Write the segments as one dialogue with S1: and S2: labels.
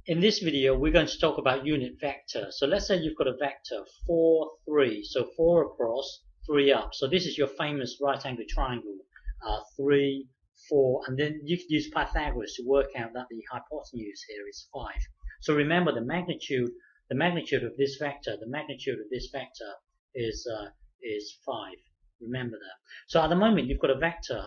S1: In this video, we're going to talk about unit vector. So let's say you've got a vector 4, 3. So 4 across, 3 up. So this is your famous right angle triangle. 3, 4, and then you can use Pythagoras to work out that the hypotenuse here is 5. So remember the magnitude of this vector, is 5. Remember that. So at the moment you've got a vector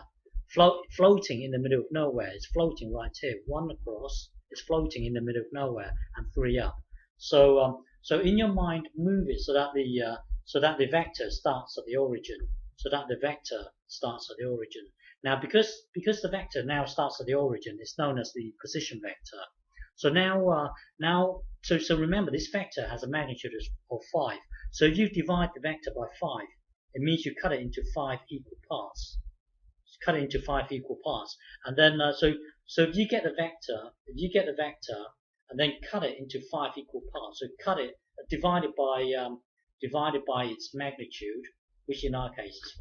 S1: floating in the middle of nowhere. It's floating right here. 1 across. It's floating in the middle of nowhere, and 3 up. So in your mind, move it so that the vector starts at the origin. Now, because the vector now starts at the origin, it's known as the position vector. So so remember, this vector has a magnitude of 5. So if you divide the vector by 5, it means you cut it into 5 equal parts. And then so if you get the vector, and then cut it into 5 equal parts, so cut it divided by its magnitude, which in our case is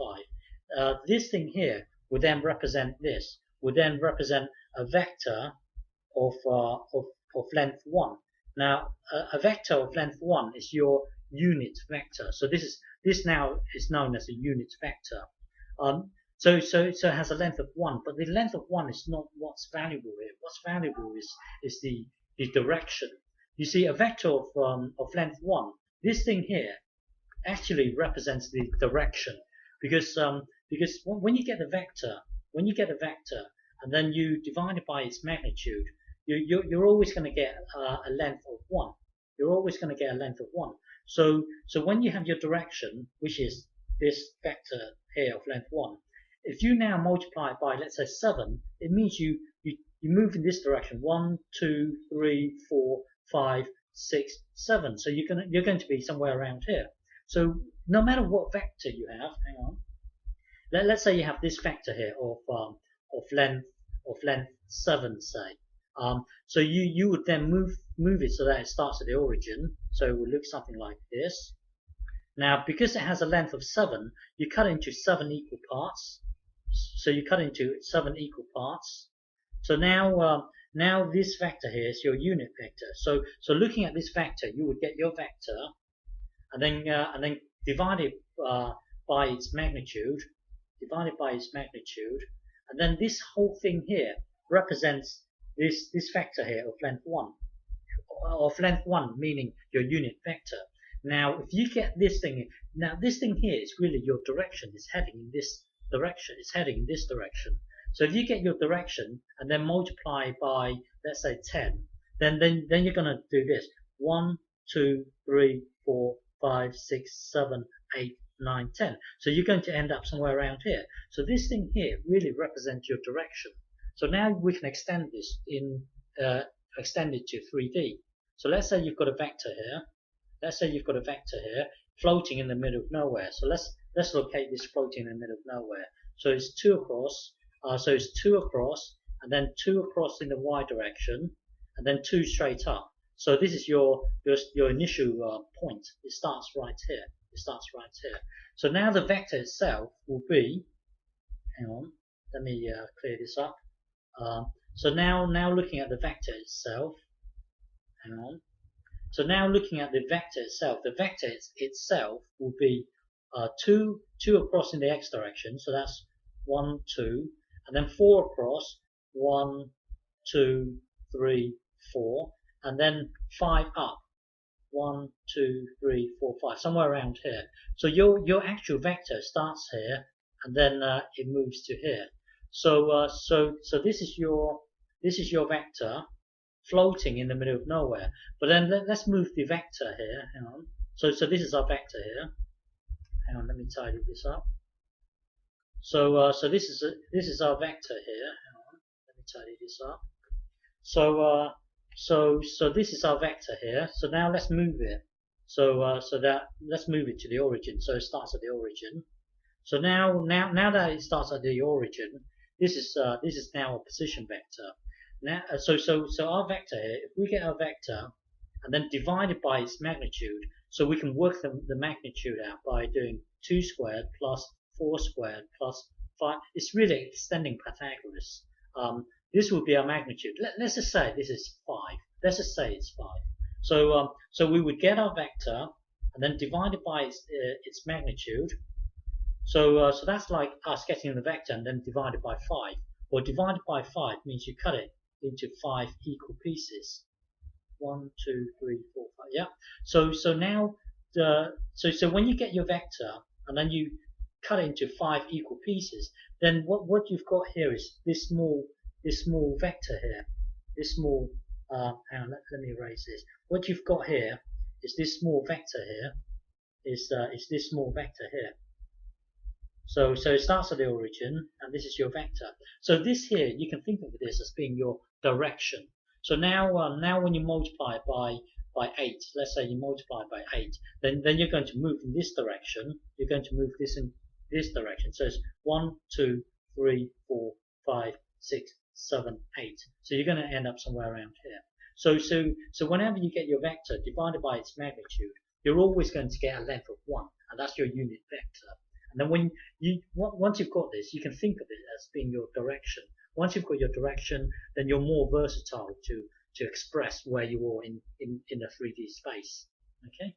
S1: 5. This thing here would then represent a vector of length 1. Now a vector of length 1 is your unit vector. So this now is known as a unit vector. So it has a length of 1, but the length of 1 is not what's valuable here. What's valuable is the direction. You see, a vector of length 1, this thing here actually represents the direction, because when you get the vector, and then you divide it by its magnitude, you're always going to get a length of 1. So when you have your direction, which is this vector here of length 1, if you now multiply it by, let's say, 7, it means you move in this direction. 1, 2, 3, 4, 5, 6, 7. So you're going to be somewhere around here. So no matter what vector you have, hang on. Let's say you have this vector here of length 7, say. So you would then move it so that it starts at the origin. So it would look something like this. Now, because it has a length of 7, you cut it into 7 equal parts. So now this vector here is your unit vector. So looking at this vector, you would get your vector, and then divide it by its magnitude, and then this whole thing here represents this vector here of length 1, meaning your unit vector. Now, if you get this thing, this thing here is really your direction. It's heading in this direction. So if you get your direction and then multiply by, let's say, 10, then you're going to do this: 1, 2, 3, 4, 5, 6, 7, 8, 9, 10. So you're going to end up somewhere around here. So this thing here really represents your direction. So now we can extend this extend it to 3D. So let's say you've got a vector here. Floating in the middle of nowhere. So let's locate this floating in the middle of nowhere. So it's 2 across. And then 2 across in the y direction, and then 2 straight up. So this is your initial point. It starts right here. So now the vector itself will be. Hang on. Let me clear this up. So now looking at the vector itself. Hang on. So now looking at the vector itself will be 2 across in the x direction, so that's 1, 2, and then 4 across, 1, 2, 3, 4, and then 5 up, 1, 2, 3, 4, 5, somewhere around here. So your actual vector starts here, and then it moves to here. So this is your vector floating in the middle of nowhere. But then let's move the vector here. Hang on. So this is our vector here. Hang on, let me tidy this up. So this is our vector here. Hang on, let me tidy this up. So this is our vector here. So now let's move it. Let's move it to the origin. So it starts at the origin. So now that it starts at the origin, this is now a position vector. Now, so our vector here, if we get our vector and then divide it by its magnitude, so we can work the magnitude out by doing 2 squared plus 4 squared plus 5. It's really extending Pythagoras. This would be our magnitude. Let's just say this is 5. let's just say it's 5. So we would get our vector and then divide it by its magnitude. So that's like us getting the vector and then divided by 5. Or divided by 5 means you cut it into 5 equal pieces. 1, 2, 3, 4, 5. Yeah. So now so when you get your vector and then you cut it into 5 equal pieces, then what you've got here is this small vector here. This small hang on, let me erase this. What you've got here is this small vector here. Is this small vector here. So it starts at the origin, and this is your vector. So this here, you can think of this as being your direction. So now when you multiply it by 8, let's say you multiply it by 8, then you're going to move in this direction. You're going to move this in this direction. So it's 1, 2, 3, 4, 5, 6, 7, 8. So you're going to end up somewhere around here. So whenever you get your vector divided by its magnitude, you're always going to get a length of 1, and that's your unit vector. And then once you've got this, you can think of it as being your direction. Once you've got your direction, then you're more versatile to express where you are in a 3D space. Okay.